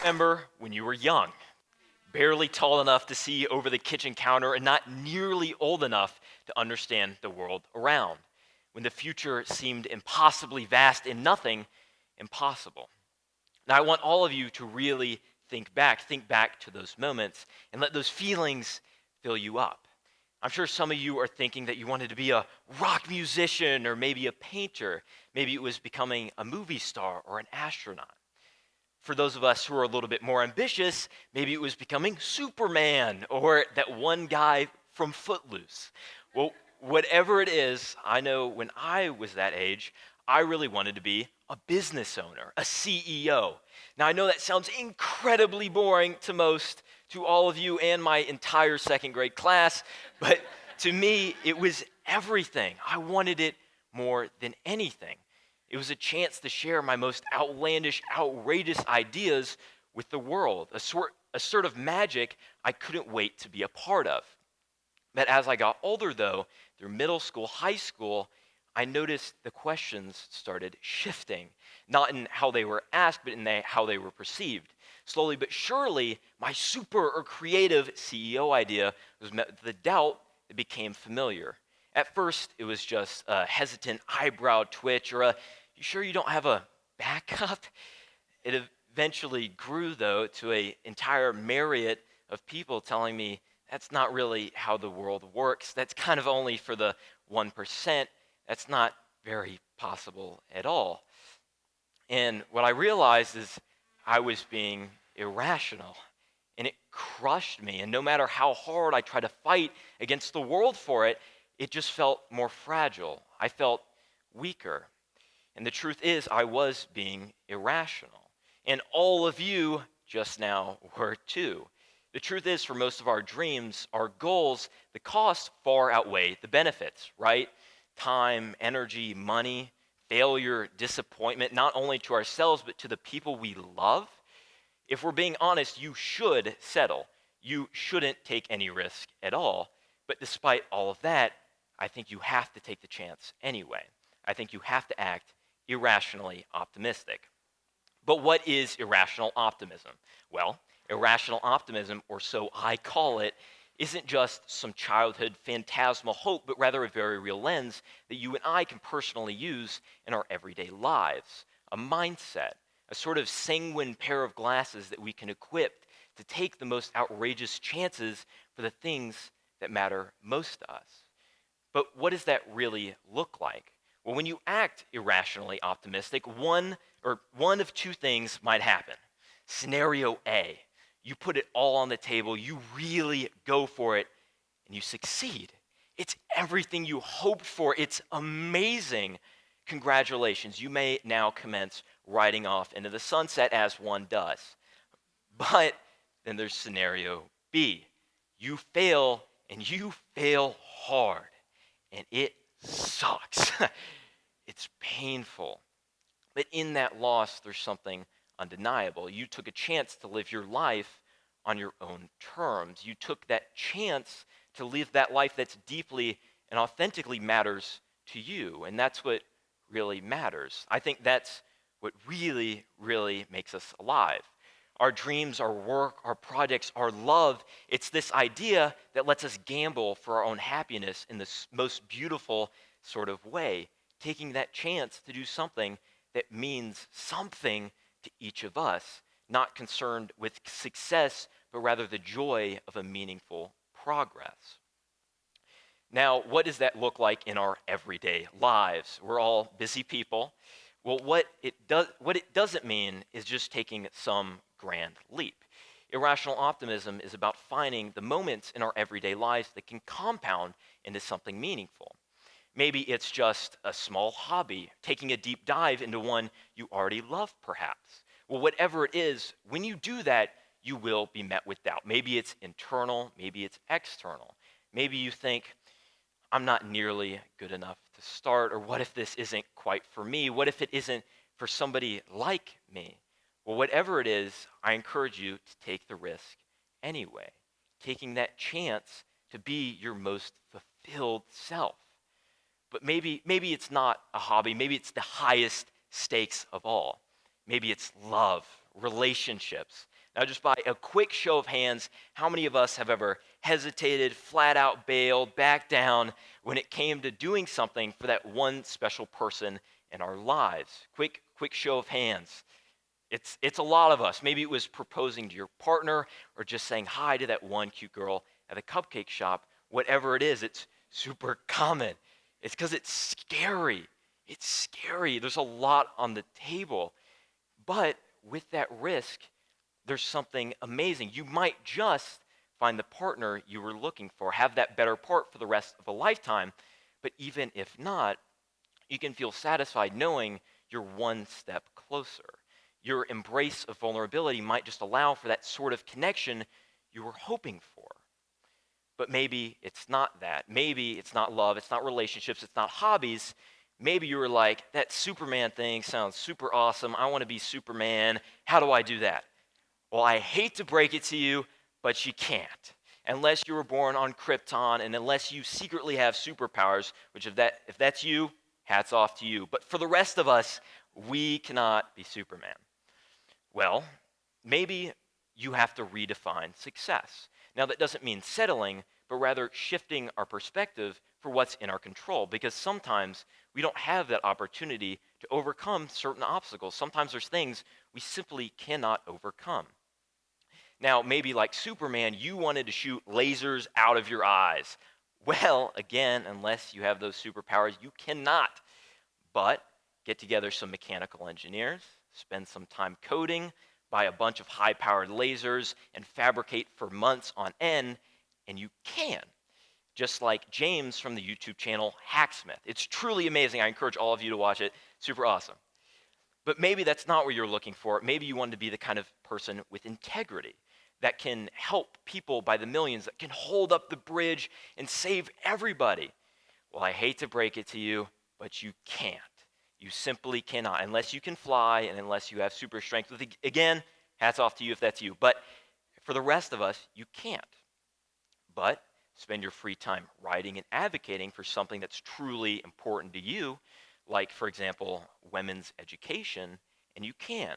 Remember when you were young, barely tall enough to see over the kitchen counter and not nearly old enough to understand the world around, when the future seemed impossibly vast and nothing impossible. Now, I want all of you to really think back to those moments and let those feelings fill you up. I'm sure some of you are thinking that you wanted to be a rock musician or maybe a painter. Maybe it was becoming a movie star or an astronaut. For those of us who are a little bit more ambitious, maybe it was becoming Superman or that one guy from Footloose. Well, whatever it is, I know when I was that age, I really wanted to be a business owner, a CEO. Now, I know that sounds incredibly boring to all of you and my entire second grade class, but to me, it was everything. I wanted it more than anything. It was a chance to share my most outlandish, outrageous ideas with the world, a sort of magic I couldn't wait to be a part of. But as I got older, though, through middle school, high school, I noticed the questions started shifting, not in how they were asked, but in how they were perceived. Slowly but surely, my super or creative CEO idea was met with the doubt that became familiar. At first, it was just a hesitant eyebrow twitch or you sure you don't have a backup? It eventually grew, though, to an entire myriad of people telling me that's not really how the world works. That's kind of only for the 1%. That's not very possible at all. And what I realized is I was being irrational. And it crushed me. And no matter how hard I tried to fight against the world for it, it just felt more fragile. I felt weaker. And the truth is, I was being irrational. And all of you just now were too. The truth is, for most of our dreams, our goals, the costs far outweigh the benefits, right? Time, energy, money, failure, disappointment, not only to ourselves, but to the people we love. If we're being honest, you should settle. You shouldn't take any risk at all. But despite all of that, I think you have to take the chance anyway. I think you have to act irrationally optimistic. But what is irrational optimism? Well, irrational optimism, or so I call it, isn't just some childhood phantasmal hope, but rather a very real lens that you and I can personally use in our everyday lives. A mindset, a sort of sanguine pair of glasses that we can equip to take the most outrageous chances for the things that matter most to us. But what does that really look like? Well, when you act irrationally optimistic, one of two things might happen. Scenario A, you put it all on the table, you really go for it, and you succeed. It's everything you hoped for. It's amazing. Congratulations, you may now commence riding off into the sunset as one does. But then there's scenario B. You fail, and you fail hard, and it sucks. It's painful. But in that loss, there's something undeniable. You took a chance to live your life on your own terms. You took that chance to live that life that's deeply and authentically matters to you. And that's what really matters. I think that's what really, really makes us alive. Our dreams, our work, our projects, our love, it's this idea that lets us gamble for our own happiness in the most beautiful sort of way, taking that chance to do something that means something to each of us, not concerned with success, but rather the joy of a meaningful progress. Now, what does that look like in our everyday lives? We're all busy people. Well, what it doesn't mean is just taking some grand leap. Irrational optimism is about finding the moments in our everyday lives that can compound into something meaningful. Maybe it's just a small hobby, taking a deep dive into one you already love, perhaps. Well, whatever it is, when you do that, you will be met with doubt. Maybe it's internal, maybe it's external. Maybe you think, I'm not nearly good enough to start, or what if this isn't quite for me? What if it isn't for somebody like me? Well, whatever it is, I encourage you to take the risk anyway, taking that chance to be your most fulfilled self. But maybe it's not a hobby. Maybe it's the highest stakes of all. Maybe it's love, relationships. Now, just by a quick show of hands, how many of us have ever hesitated, flat out bailed, backed down when it came to doing something for that one special person in our lives? Quick show of hands. It's a lot of us. Maybe it was proposing to your partner or just saying hi to that one cute girl at a cupcake shop. Whatever it is, it's super common. It's because it's scary. It's scary. There's a lot on the table. But with that risk, there's something amazing. You might just find the partner you were looking for, have that better part for the rest of a lifetime. But even if not, you can feel satisfied knowing you're one step closer. Your embrace of vulnerability might just allow for that sort of connection you were hoping for. But maybe it's not that. Maybe it's not love, it's not relationships, it's not hobbies. Maybe you were like, that Superman thing sounds super awesome. I want to be Superman. How do I do that? Well, I hate to break it to you, but you can't. Unless you were born on Krypton and unless you secretly have superpowers, which if that's you, hats off to you. But for the rest of us, we cannot be Superman. Well, maybe you have to redefine success. Now, that doesn't mean settling, but rather shifting our perspective for what's in our control, because sometimes we don't have that opportunity to overcome certain obstacles. Sometimes there's things we simply cannot overcome. Now, maybe like Superman, you wanted to shoot lasers out of your eyes. Well, again, unless you have those superpowers, you cannot. But get together some mechanical engineers, spend some time coding, buy a bunch of high-powered lasers, and fabricate for months on end, and you can. Just like James from the YouTube channel Hacksmith. It's truly amazing. I encourage all of you to watch it. Super awesome. But maybe that's not what you're looking for. Maybe you want to be the kind of person with integrity that can help people by the millions, that can hold up the bridge and save everybody. Well, I hate to break it to you, but you can't. You simply cannot, unless you can fly and unless you have super strength. Again, hats off to you if that's you. But for the rest of us, you can't. But spend your free time writing and advocating for something that's truly important to you, like, for example, women's education, and you can.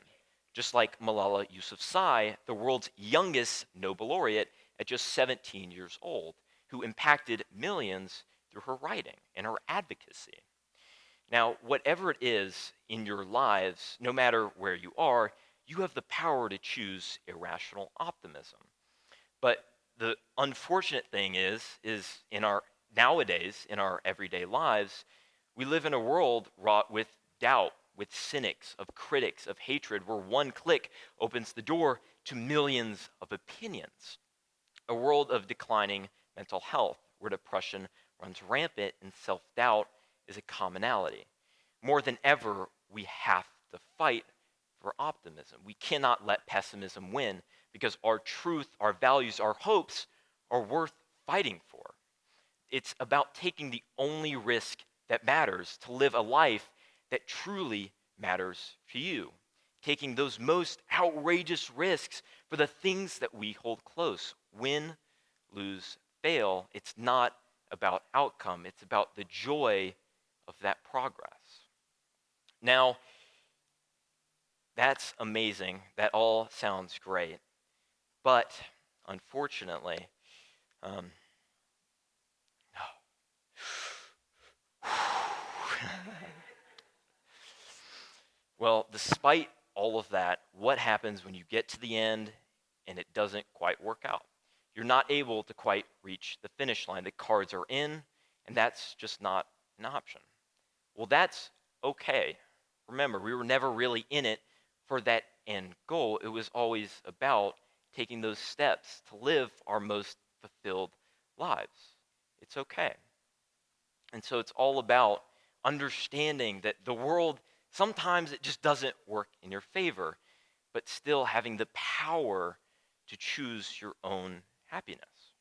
Just like Malala Yousafzai, the world's youngest Nobel laureate at just 17 years old, who impacted millions through her writing and her advocacy. Now, whatever it is in your lives, no matter where you are, you have the power to choose irrational optimism. But the unfortunate thing is nowadays, in our everyday lives, we live in a world wrought with doubt, with cynics, of critics, of hatred, where one click opens the door to millions of opinions. A world of declining mental health, where depression runs rampant and self-doubt is a commonality. More than ever, we have to fight for optimism. We cannot let pessimism win, because our truth, our values, our hopes are worth fighting for. It's about taking the only risk that matters to live a life that truly matters to you. Taking those most outrageous risks for the things that we hold close. Win, lose, fail. It's not about outcome. It's about the joy of that progress. Now, that's amazing. That all sounds great. But unfortunately, well, despite all of that, what happens when you get to the end and it doesn't quite work out? You're not able to quite reach the finish line. The cards are in, and that's just not an option. Well, that's okay. Remember, we were never really in it for that end goal. It was always about taking those steps to live our most fulfilled lives. It's okay. And so it's all about understanding that the world, sometimes it just doesn't work in your favor, but still having the power to choose your own happiness.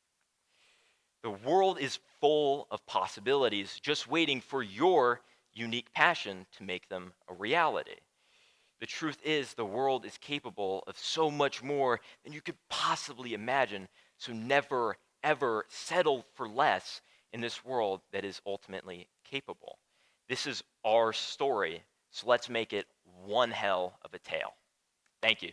The world is full of possibilities, just waiting for your unique passion to make them a reality. The truth is, the world is capable of so much more than you could possibly imagine, so never, ever settle for less in this world that is ultimately capable. This is our story, so let's make it one hell of a tale. Thank you.